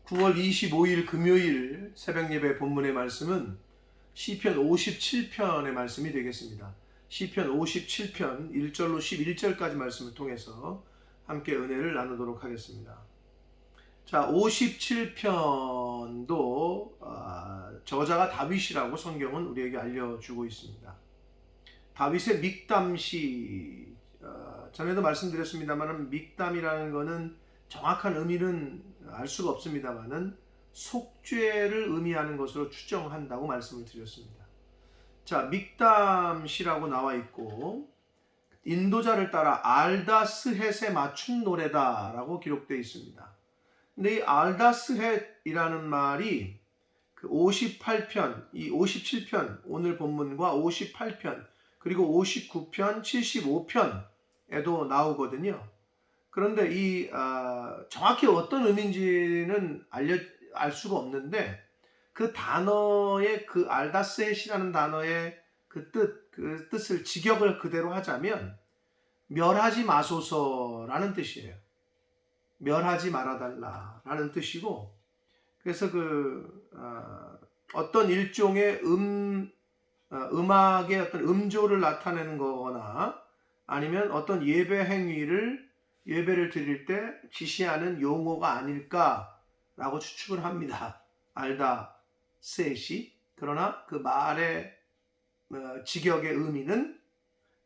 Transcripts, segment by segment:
9월 25일 금요일 새벽 예배 본문의 말씀은 시편 57편의 말씀이 되겠습니다. 시편 57편 1절로 11절까지 말씀을 통해서 함께 은혜를 나누도록 하겠습니다. 자, 57편도 저자가 다윗이라고 성경은 우리에게 알려주고 있습니다. 다윗의 믹담시, 전에도 말씀드렸습니다만 믹담이라는 것은 정확한 의미는 알 수가 없습니다만은 속죄를 의미하는 것으로 추정한다고 말씀을 드렸습니다. 자, 믹담시라고 나와 있고 인도자를 따라 알다스헷에 맞춘 노래다라고 기록되어 있습니다. 근데 이 알다스헷이라는 말이 그 58편, 이 57편 오늘 본문과 58편 그리고 59편, 75편에도 나오거든요. 그런데 이 정확히 어떤 의미인지는 알 수가 없는데 그 단어의 그 알다스헷이라는 단어의 그 뜻을 직역을 그대로 하자면 멸하지 마소서라는 뜻이에요. 멸하지 말아달라라는 뜻이고, 그래서 어떤 일종의 음악의 어떤 음조를 나타내는 거거나 아니면 어떤 예배를 드릴 때 지시하는 용어가 아닐까라고 추측을 합니다. 알다셋이. 그러나 그 말의 직역의 의미는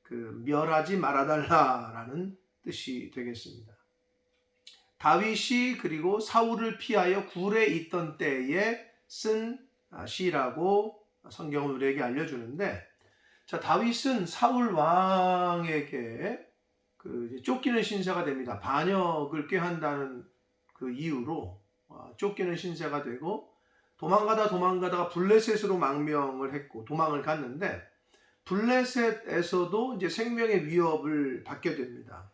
멸하지 말아달라라는 뜻이 되겠습니다. 다윗이 그리고 사울을 피하여 굴에 있던 때에 쓴 시라고 성경은 우리에게 알려주는데, 자, 다윗은 사울 왕에게 쫓기는 신세가 됩니다. 반역을 꾀한다는 그 이유로 쫓기는 신세가 되고 도망가다가 블레셋으로 망명을 했고 도망을 갔는데 블레셋에서도 이제 생명의 위협을 받게 됩니다.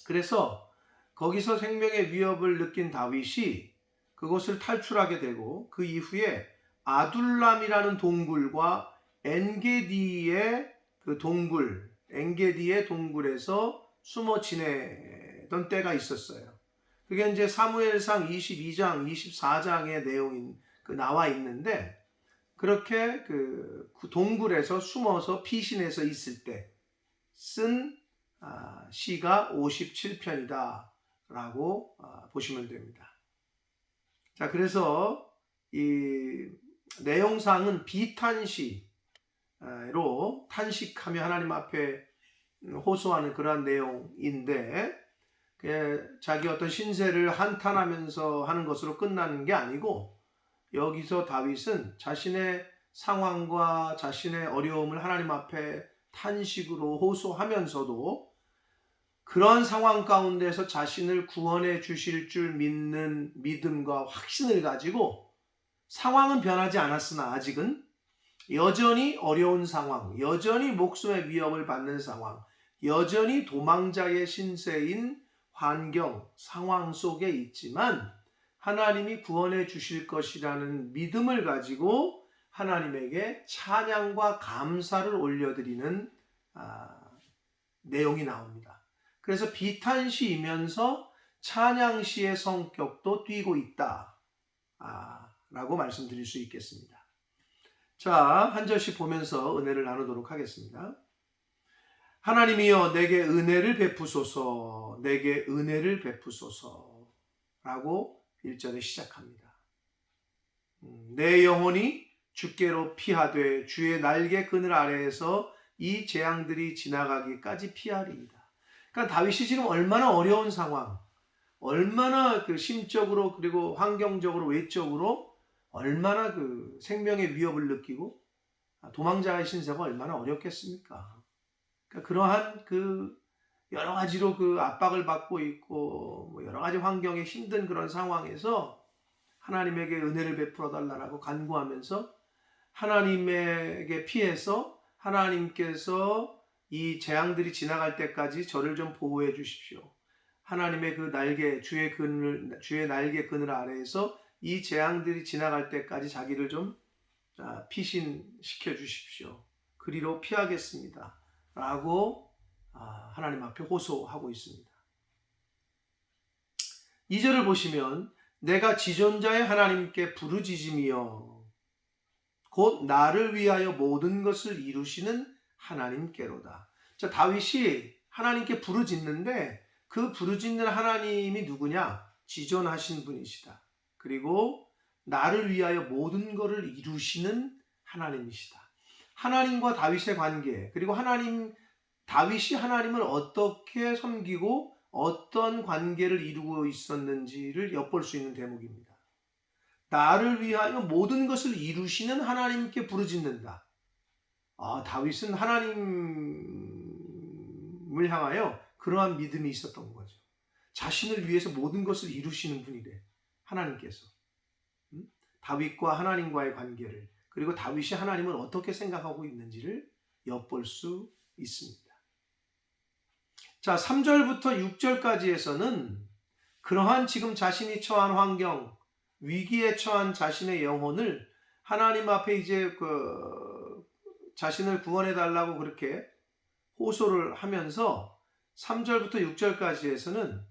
그래서 거기서 생명의 위협을 느낀 다윗이 그곳을 탈출하게 되고 그 이후에 아둘람이라는 동굴과 엔게디의 동굴에서 숨어 지내던 때가 있었어요. 그게 이제 사무엘상 22장, 24장의 내용인 나와 있는데, 그렇게 그 동굴에서 숨어서 피신해서 있을 때 쓴 시가 57편이다라고 보시면 됩니다. 자, 그래서 이 내용상은 비탄시로 탄식하며 하나님 앞에 호소하는 그러한 내용인데, 자기 어떤 신세를 한탄하면서 하는 것으로 끝나는 게 아니고, 여기서 다윗은 자신의 상황과 자신의 어려움을 하나님 앞에 탄식으로 호소하면서도 그런 상황 가운데서 자신을 구원해 주실 줄 믿는 믿음과 확신을 가지고, 상황은 변하지 않았으나 아직은 여전히 어려운 상황, 여전히 목숨의 위협을 받는 상황, 여전히 도망자의 신세인 환경, 상황 속에 있지만 하나님이 구원해 주실 것이라는 믿음을 가지고 하나님에게 찬양과 감사를 올려드리는 내용이 나옵니다. 그래서 비탄시이면서 찬양시의 성격도 띠고 있다 라고 말씀드릴 수 있겠습니다. 자, 한 절씩 보면서 은혜를 나누도록 하겠습니다. 하나님이여 내게 은혜를 베푸소서, 내게 은혜를 베푸소서 라고 1절에 시작합니다. 내 영혼이 주께로 피하되 주의 날개 그늘 아래에서 이 재앙들이 지나가기까지 피하리이다. 그러니까 다윗이 지금 얼마나 어려운 상황, 얼마나 심적으로 그리고 환경적으로 외적으로 얼마나 생명의 위협을 느끼고 도망자의 신세가 얼마나 어렵겠습니까? 그러니까 그러한 여러 가지로 압박을 받고 있고 여러 가지 환경에 힘든 그런 상황에서 하나님에게 은혜를 베풀어 달라고 간구하면서 하나님에게 피해서 하나님께서 이 재앙들이 지나갈 때까지 저를 좀 보호해 주십시오. 하나님의 주의 날개 그늘 아래에서 이 재앙들이 지나갈 때까지 자기를 좀 피신시켜 주십시오. 그리로 피하겠습니다. 라고 하나님 앞에 호소하고 있습니다. 2절을 보시면 내가 지존자의 하나님께 부르짖으며 곧 나를 위하여 모든 것을 이루시는 하나님께로다. 자, 다윗이 하나님께 부르짖는데 그 부르짖는 하나님이 누구냐? 지존하신 분이시다. 그리고 나를 위하여 모든 것을 이루시는 하나님이시다. 하나님과 다윗의 관계, 그리고 다윗이 하나님을 어떻게 섬기고 어떤 관계를 이루고 있었는지를 엿볼 수 있는 대목입니다. 나를 위하여 모든 것을 이루시는 하나님께 부르짖는다. 다윗은 하나님을 향하여 그러한 믿음이 있었던 거죠. 자신을 위해서 모든 것을 이루시는 분이래. 하나님께서. 다윗과 하나님과의 관계를, 그리고 다윗이 하나님을 어떻게 생각하고 있는지를 엿볼 수 있습니다. 자, 3절부터 6절까지에서는 그러한 지금 자신이 처한 환경, 위기에 처한 자신의 영혼을 하나님 앞에 이제 자신을 구원해 달라고 그렇게 호소를 하면서 3절부터 6절까지에서는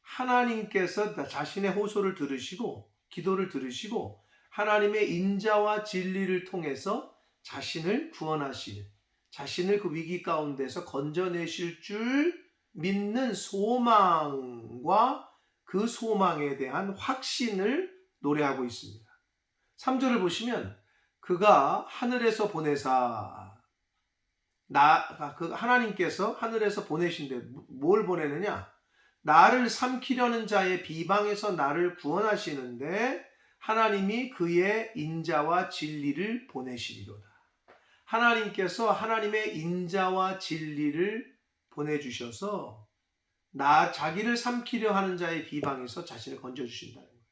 하나님께서 자신의 호소를 들으시고 기도를 들으시고 하나님의 인자와 진리를 통해서 자신을 구원하실, 자신을 그 위기 가운데서 건져내실 줄 믿는 소망과 그 소망에 대한 확신을 노래하고 있습니다. 3절을 보시면 그가 하늘에서 보내사, 그 하나님께서 하늘에서 보내신데 뭘 보내느냐? 나를 삼키려는 자의 비방에서 나를 구원하시는데 하나님이 그의 인자와 진리를 보내시리로다. 하나님께서 하나님의 인자와 진리를 보내주셔서 자기를 삼키려 하는 자의 비방에서 자신을 건져주신다는 거예요.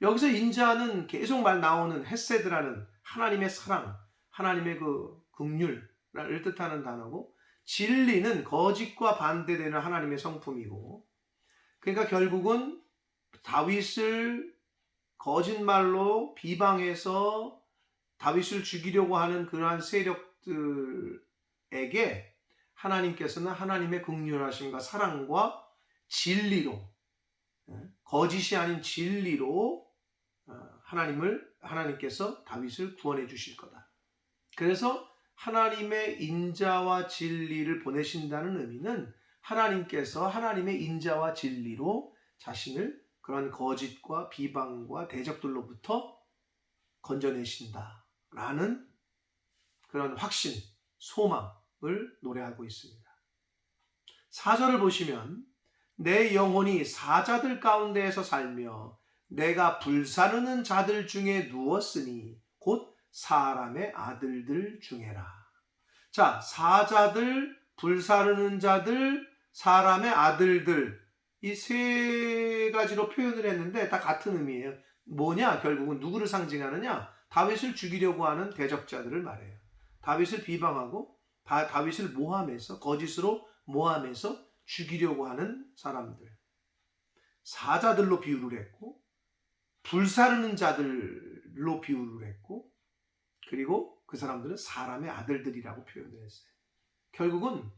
여기서 인자는 계속 나오는 헤세드라는 하나님의 사랑, 하나님의 그 긍휼을 뜻하는 단어고, 진리는 거짓과 반대되는 하나님의 성품이고, 그러니까 결국은 다윗을 거짓말로 비방해서 다윗을 죽이려고 하는 그러한 세력들에게 하나님께서는 하나님의 긍휼하심과 사랑과 진리로, 거짓이 아닌 진리로 하나님께서 다윗을 구원해 주실 거다. 그래서 하나님의 인자와 진리를 보내신다는 의미는 하나님께서 하나님의 인자와 진리로 자신을 그런 거짓과 비방과 대적들로부터 건져내신다라는 그런 확신, 소망을 노래하고 있습니다. 4절을 보시면 내 영혼이 사자들 가운데에서 살며 내가 불사르는 자들 중에 누웠으니 곧 사람의 아들들 중에라. 자, 사자들, 불사르는 자들, 사람의 아들들, 이 세 가지로 표현을 했는데 다 같은 의미예요. 뭐냐? 결국은 누구를 상징하느냐? 다윗을 죽이려고 하는 대적자들을 말해요. 다윗을 비방하고 다윗을 모함해서, 거짓으로 모함해서 죽이려고 하는 사람들, 사자들로 비유를 했고, 불사르는 자들로 비유를 했고, 그리고 그 사람들은 사람의 아들들이라고 표현을 했어요. 결국은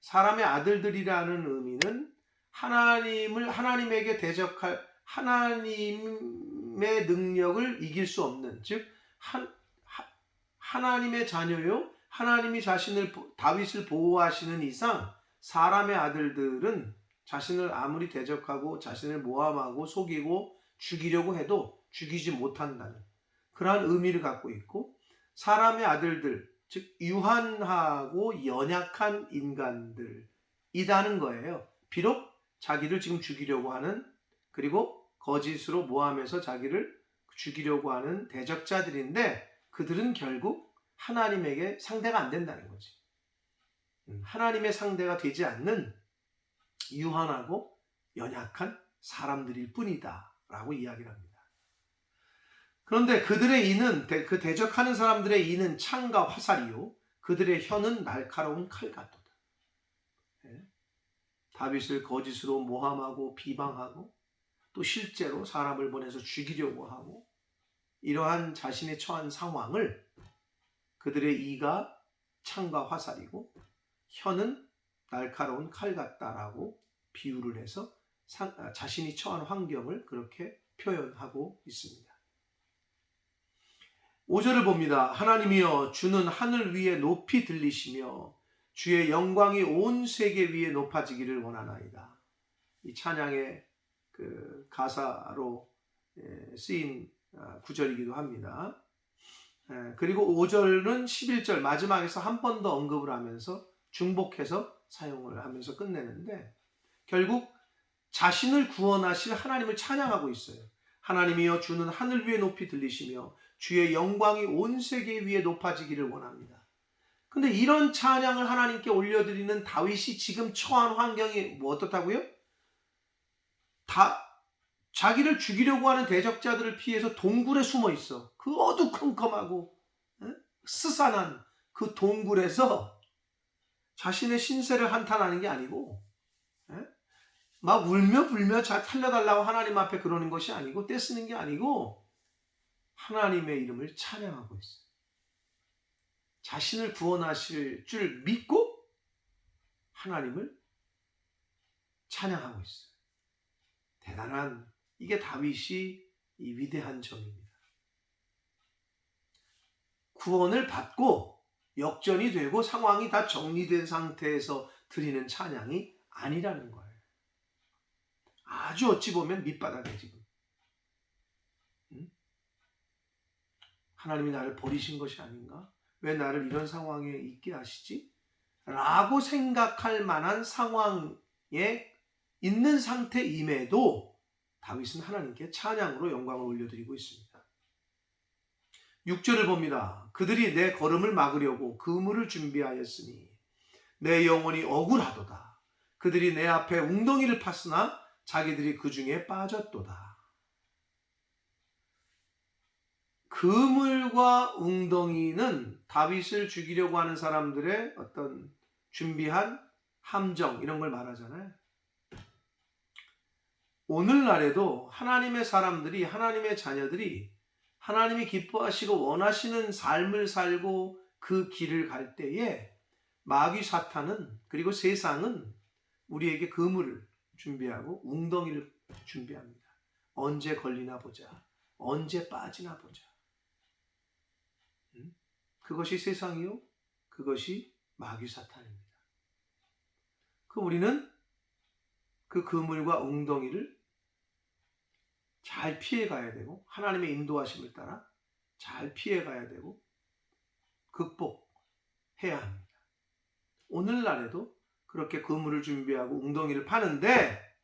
사람의 아들들이라는 의미는 하나님에게 대적할, 하나님의 능력을 이길 수 없는, 즉 하나님의 자녀요, 하나님이 다윗을 보호하시는 이상 사람의 아들들은 자신을 아무리 대적하고 자신을 모함하고 속이고 죽이려고 해도 죽이지 못한다는 그러한 의미를 갖고 있고, 사람의 아들들, 즉 유한하고 연약한 인간들이라는 거예요. 비록 자기를 지금 죽이려고 하는, 그리고 거짓으로 모함해서 자기를 죽이려고 하는 대적자들인데 그들은 결국 하나님에게 상대가 안 된다는 거지. 하나님의 상대가 되지 않는 유한하고 연약한 사람들일 뿐이다 라고 이야기를 합니다. 그런데 그들의 이는, 그 대적하는 사람들의 이는 창과 화살이요 그들의 혀는 날카로운 칼 같도다. 다윗을 거짓으로 모함하고 비방하고 또 실제로 사람을 보내서 죽이려고 하고, 이러한 자신의 처한 상황을 그들의 이가 창과 화살이고 혀는 날카로운 칼 같다라고 비유를 해서 자신이 처한 환경을 그렇게 표현하고 있습니다. 5절을 봅니다. 하나님이여 주는 하늘 위에 높이 들리시며 주의 영광이 온 세계 위에 높아지기를 원하나이다. 이 찬양의 그 가사로 쓰인 구절이기도 합니다. 그리고 5절은 11절 마지막에서 한 번 더 언급을 하면서 중복해서 사용을 하면서 끝내는데 결국 자신을 구원하실 하나님을 찬양하고 있어요. 하나님이여 주는 하늘 위에 높이 들리시며 주의 영광이 온 세계 위에 높아지기를 원합니다. 근데 이런 찬양을 하나님께 올려드리는 다윗이 지금 처한 환경이 어떻다고요? 자기를 죽이려고 하는 대적자들을 피해서 동굴에 숨어 있어. 그 어두컴컴하고 스산한 그 동굴에서 자신의 신세를 한탄하는 게 아니고 막 울며 불며 잘 살려달라고 하나님 앞에 그러는 것이 아니고 떼쓰는 게 아니고 하나님의 이름을 찬양하고 있어요. 자신을 구원하실 줄 믿고 하나님을 찬양하고 있어요. 대단한 이게 다윗이 이 위대한 점입니다. 구원을 받고 역전이 되고 상황이 다 정리된 상태에서 드리는 찬양이 아니라는 거예요. 아주 어찌 보면 밑바닥에 지금 하나님이 나를 버리신 것이 아닌가? 왜 나를 이런 상황에 있게 하시지? 라고 생각할 만한 상황에 있는 상태임에도 다윗은 하나님께 찬양으로 영광을 올려드리고 있습니다. 6절을 봅니다. 그들이 내 걸음을 막으려고 그물을 준비하였으니 내 영혼이 억울하도다. 그들이 내 앞에 웅덩이를 팠으나 자기들이 그 중에 빠졌도다. 그물과 웅덩이는 다윗을 죽이려고 하는 사람들의 어떤 준비한 함정 이런 걸 말하잖아요. 오늘날에도 하나님의 사람들이 하나님의 자녀들이 하나님이 기뻐하시고 원하시는 삶을 살고 그 길을 갈 때에 마귀 사탄은 그리고 세상은 우리에게 그물을 준비하고 웅덩이를 준비합니다. 언제 걸리나 보자. 언제 빠지나 보자. 그것이 세상이요. 그것이 마귀 사탄입니다. 우리는 그 그물과 웅덩이를 잘 피해가야 되고 하나님의 인도하심을 따라 잘 피해가야 되고 극복해야 합니다. 오늘날에도 그렇게 그물을 준비하고 웅덩이를 파는데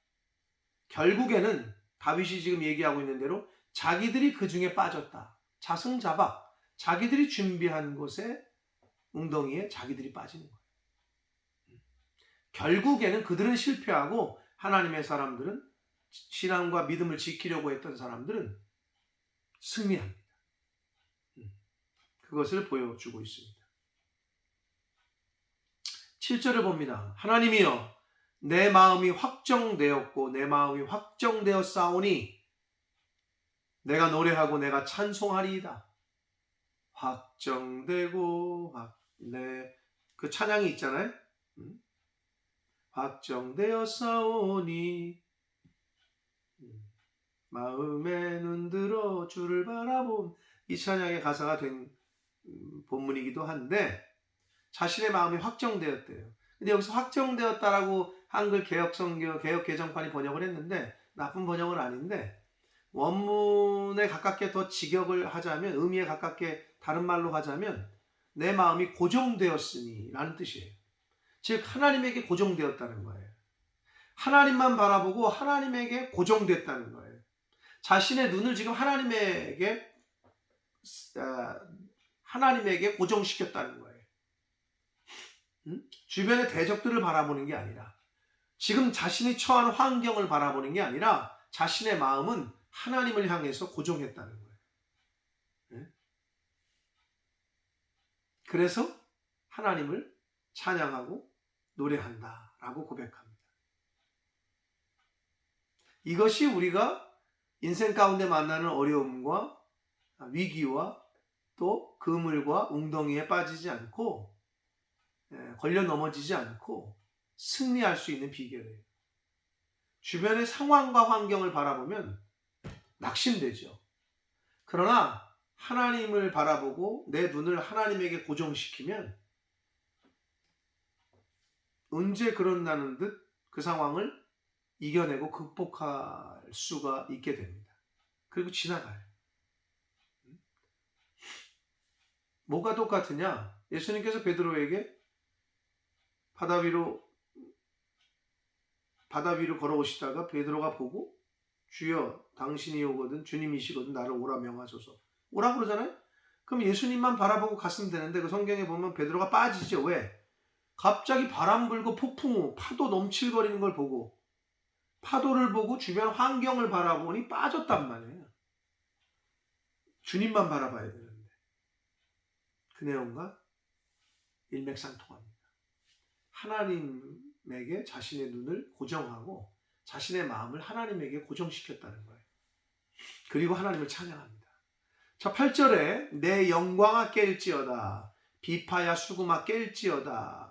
결국에는 다윗이 지금 얘기하고 있는 대로 자기들이 그 중에 빠졌다. 자승자박 자기들이 준비한 곳에 웅덩이에 자기들이 빠지는 거예요. 결국에는 그들은 실패하고 하나님의 사람들은 신앙과 믿음을 지키려고 했던 사람들은 승리합니다. 그것을 보여주고 있습니다. 7절을 봅니다. 하나님이여 내 마음이 확정되었고 내 마음이 확정되었사오니 내가 노래하고 내가 찬송하리이다. 확정되고 그 찬양이 있잖아요. 확정되었사오니 마음에 눈들어 주를 바라본 이 찬양의 가사가 된 본문이기도 한데 자신의 마음이 확정되었대요. 근데 여기서 확정되었다라고 한글 개혁성경 개혁 개정판이 번역을 했는데 나쁜 번역은 아닌데 원문에 가깝게 더 직역을 하자면 의미에 가깝게 다른 말로 하자면 내 마음이 고정되었으니 라는 뜻이에요. 즉 하나님에게 고정되었다는 거예요. 하나님만 바라보고 하나님에게 고정됐다는 거예요. 자신의 눈을 지금 하나님에게 고정시켰다는 거예요. 주변의 대적들을 바라보는 게 아니라 지금 자신이 처한 환경을 바라보는 게 아니라 자신의 마음은 하나님을 향해서 고정했다는 거예요. 그래서 하나님을 찬양하고 노래한다라고 고백합니다. 이것이 우리가 인생 가운데 만나는 어려움과 위기와 또 그물과 웅덩이에 빠지지 않고 걸려 넘어지지 않고 승리할 수 있는 비결이에요. 주변의 상황과 환경을 바라보면 낙심되죠. 그러나 하나님을 바라보고 내 눈을 하나님에게 고정시키면 언제 그런다는 듯 그 상황을 이겨내고 극복할 수가 있게 됩니다. 그리고 지나가요. 뭐가 똑같으냐? 예수님께서 베드로에게 바다 위로 걸어오시다가 베드로가 보고 주여 당신이 오거든 주님이시거든 나를 오라 명하소서. 오라 그러잖아요. 그럼 예수님만 바라보고 갔으면 되는데 그 성경에 보면 베드로가 빠지죠. 왜? 갑자기 바람 불고 폭풍우 파도 넘칠거리는 걸 보고 파도를 보고 주변 환경을 바라보니 빠졌단 말이에요. 주님만 바라봐야 되는데 그 내용과 일맥상통합니다. 하나님에게 자신의 눈을 고정하고 자신의 마음을 하나님에게 고정시켰다는 거예요. 그리고 하나님을 찬양합니다. 자, 8절에 내 영광아 깰지어다 비파야 수금아 깰지어다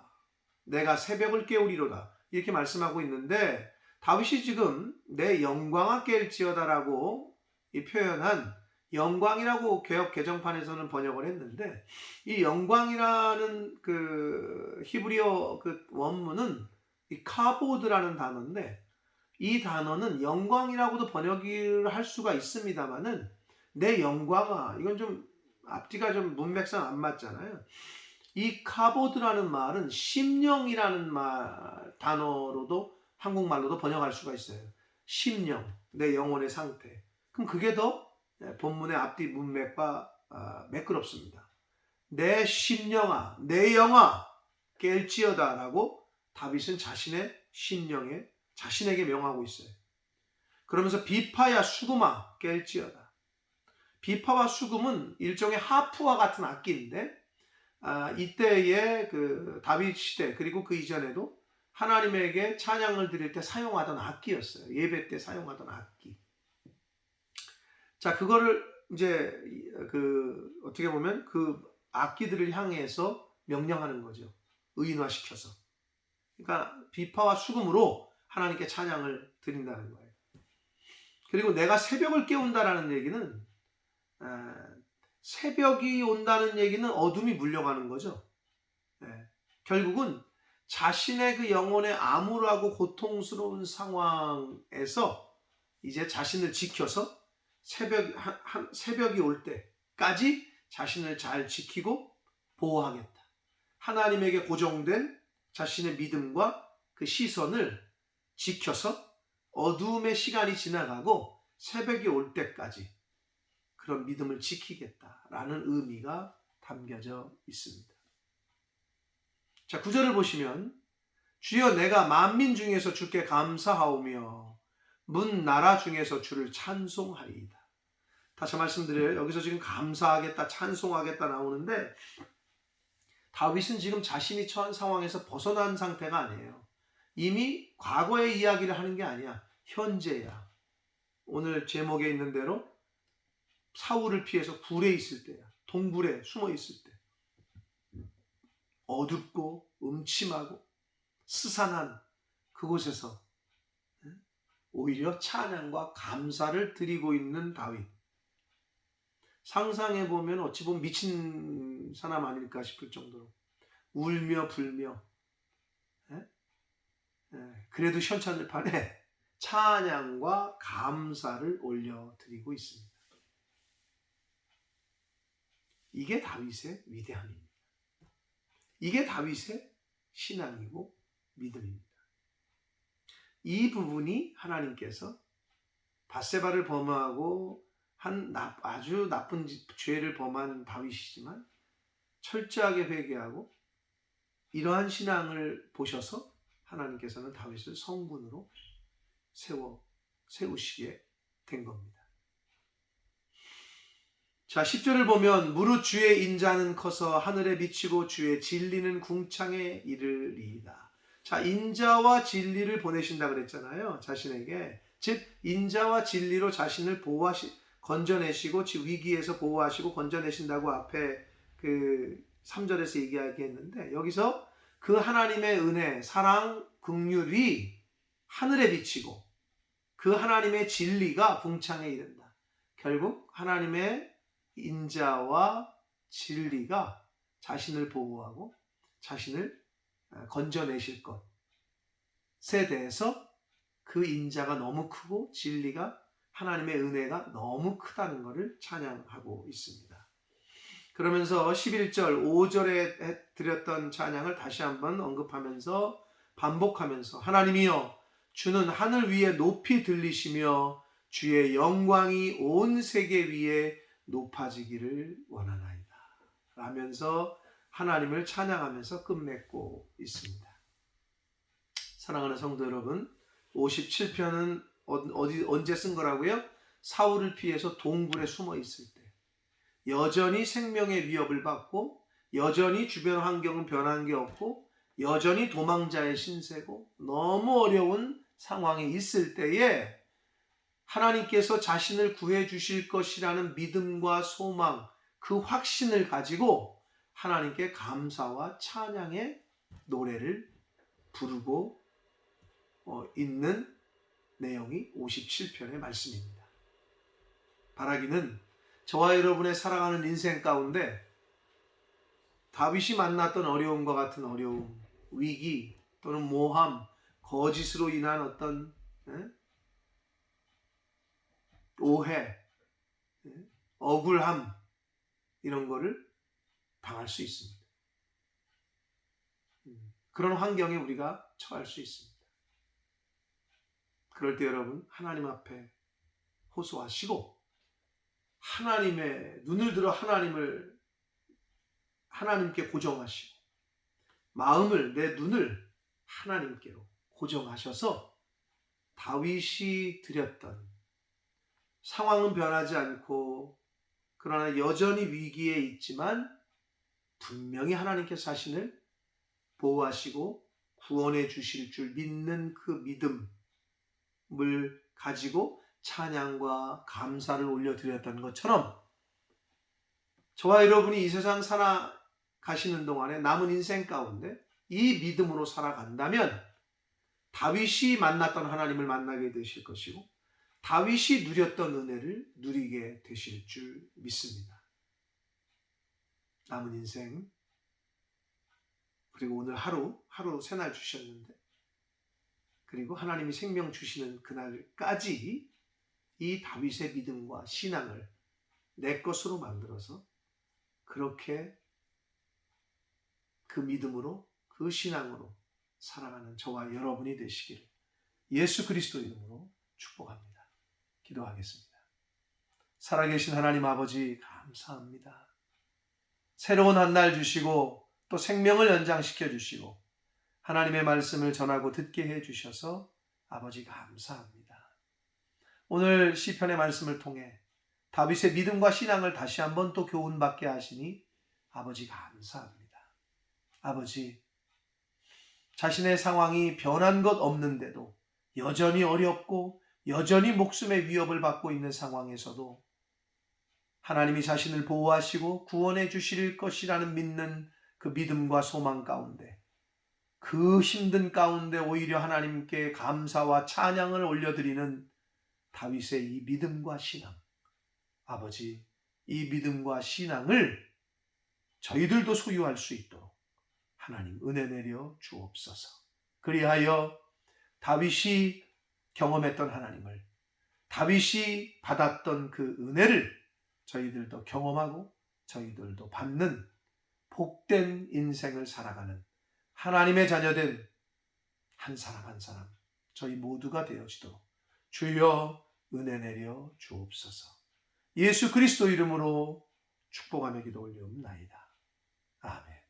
내가 새벽을 깨우리로다 이렇게 말씀하고 있는데 다윗이 지금 내 영광아 깰지어다라고 이 표현한 영광이라고 개역 개정판에서는 번역을 했는데 이 영광이라는 그 히브리어 그 원문은 이 카보드라는 단어인데 이 단어는 영광이라고도 번역을 할 수가 있습니다만은 내 영광아 이건 좀 앞뒤가 좀 문맥상 안 맞잖아요. 이 카보드라는 말은 심령이라는 단어로도 한국말로도 번역할 수가 있어요. 심령, 내 영혼의 상태. 그럼 그게 더 본문의 앞뒤 문맥과 매끄럽습니다. 내 심령아, 내 영아 깰지어다 라고 다윗은 자신의 심령에 자신에게 명하고 있어요. 그러면서 비파야 수금아 깰지어다. 비파와 수금은 일종의 하프와 같은 악기인데 이때의 그 다윗 시대 그리고 그 이전에도 하나님에게 찬양을 드릴 때 사용하던 악기였어요. 예배 때 사용하던 악기. 자, 그거를 이제 그 어떻게 보면 그 악기들을 향해서 명령하는 거죠. 의인화시켜서. 그러니까 비파와 수금으로 하나님께 찬양을 드린다는 거예요. 그리고 내가 새벽을 깨운다라는 얘기는 새벽이 온다는 얘기는 어둠이 물려가는 거죠. 결국은 자신의 그 영혼의 암울하고 고통스러운 상황에서 이제 자신을 지켜서 새벽이 올 때까지 자신을 잘 지키고 보호하겠다. 하나님에게 고정된 자신의 믿음과 그 시선을 지켜서 어두움의 시간이 지나가고 새벽이 올 때까지 그런 믿음을 지키겠다라는 의미가 담겨져 있습니다. 자, 9절을 보시면 주여 내가 만민 중에서 주께 감사하오며 문 나라 중에서 주를 찬송하리이다. 다시 말씀드려요. 여기서 지금 감사하겠다, 찬송하겠다 나오는데 다윗은 지금 자신이 처한 상황에서 벗어난 상태가 아니에요. 이미 과거의 이야기를 하는 게 아니야. 현재야. 오늘 제목에 있는 대로 사울을 피해서 굴에 있을 때야. 동굴에 숨어 있을 때. 어둡고 음침하고 스산한 그곳에서 오히려 찬양과 감사를 드리고 있는 다윗. 상상해보면 어찌 보면 미친 사람 아닐까 싶을 정도로 울며 불며 그래도 현찬을 판에 찬양과 감사를 올려드리고 있습니다. 이게 다윗의 위대함입니다. 이게 다윗의 신앙이고 믿음입니다. 이 부분이 하나님께서 밧세바를 범하고 아주 나쁜 죄를 범한 다윗이지만 철저하게 회개하고 이러한 신앙을 보셔서 하나님께서는 다윗을 성군으로 세우시게 된 겁니다. 자, 10절을 보면 무릇 주의 인자는 커서 하늘에 미치고 주의 진리는 궁창에 이르리이다. 자, 인자와 진리를 보내신다 그랬잖아요. 자신에게. 즉 인자와 진리로 자신을 건져내시고 위기에서 보호하시고 건져내신다고 앞에 그 3절에서 얘기하겠는데 여기서 그 하나님의 은혜, 사랑, 긍휼이 하늘에 비치고 그 하나님의 진리가 궁창에 이른다. 결국 하나님의 인자와 진리가 자신을 보호하고 자신을 건져내실 것에 대해서 그 인자가 너무 크고 진리가 하나님의 은혜가 너무 크다는 것을 찬양하고 있습니다. 그러면서 11절, 5절에 드렸던 찬양을 다시 한번 언급하면서 반복하면서 하나님이여 주는 하늘 위에 높이 들리시며 주의 영광이 온 세계 위에 높아지기를 원하나이다 라면서 하나님을 찬양하면서 끝맺고 있습니다. 사랑하는 성도 여러분, 57편은 언제 쓴 거라고요? 사울을 피해서 동굴에 숨어 있을 때, 여전히 생명의 위협을 받고 여전히 주변 환경은 변한 게 없고 여전히 도망자의 신세고 너무 어려운 상황에 있을 때에 하나님께서 자신을 구해 주실 것이라는 믿음과 소망, 그 확신을 가지고 하나님께 감사와 찬양의 노래를 부르고 있는 내용이 57편의 말씀입니다. 바라기는 저와 여러분의 살아가는 인생 가운데 다윗이 만났던 어려움과 같은 어려움, 위기 또는 모함, 거짓으로 인한 어떤 오해, 억울함 이런 거를 당할 수 있습니다. 그런 환경에 우리가 처할 수 있습니다. 그럴 때 여러분 하나님 앞에 호소하시고 하나님의 눈을 들어 하나님께 고정하시고 마음을, 내 눈을 하나님께로 고정하셔서 다윗이 드렸던 상황은 변하지 않고 그러나 여전히 위기에 있지만 분명히 하나님께서 자신을 보호하시고 구원해 주실 줄 믿는 그 믿음을 가지고 찬양과 감사를 올려드렸던 것처럼 저와 여러분이 이 세상 살아가시는 동안에 남은 인생 가운데 이 믿음으로 살아간다면 다윗이 만났던 하나님을 만나게 되실 것이고 다윗이 누렸던 은혜를 누리게 되실 줄 믿습니다. 남은 인생 그리고 오늘 하루 새날 주셨는데 그리고 하나님이 생명 주시는 그날까지 이 다윗의 믿음과 신앙을 내 것으로 만들어서 그렇게 그 믿음으로 그 신앙으로 살아가는 저와 여러분이 되시기를 예수 그리스도 이름으로 축복합니다. 기도하겠습니다. 살아계신 하나님 아버지 감사합니다. 새로운 한 날 주시고 또 생명을 연장시켜 주시고 하나님의 말씀을 전하고 듣게 해 주셔서 아버지 감사합니다. 오늘 시편의 말씀을 통해 다윗의 믿음과 신앙을 다시 한번 또 교훈받게 하시니 아버지 감사합니다. 아버지 자신의 상황이 변한 것 없는데도 여전히 어렵고 여전히 목숨의 위협을 받고 있는 상황에서도 하나님이 자신을 보호하시고 구원해 주실 것이라는 믿는 그 믿음과 소망 가운데 그 힘든 가운데 오히려 하나님께 감사와 찬양을 올려드리는 다윗의 이 믿음과 신앙 아버지 이 믿음과 신앙을 저희들도 소유할 수 있도록 하나님 은혜 내려 주옵소서. 그리하여 다윗이 경험했던 하나님을 다윗이 받았던 그 은혜를 저희들도 경험하고 저희들도 받는 복된 인생을 살아가는 하나님의 자녀된 한 사람 한 사람 저희 모두가 되어지도록 주여 은혜 내려 주옵소서. 예수 그리스도 이름으로 축복하며 기도 올리옵나이다. 아멘.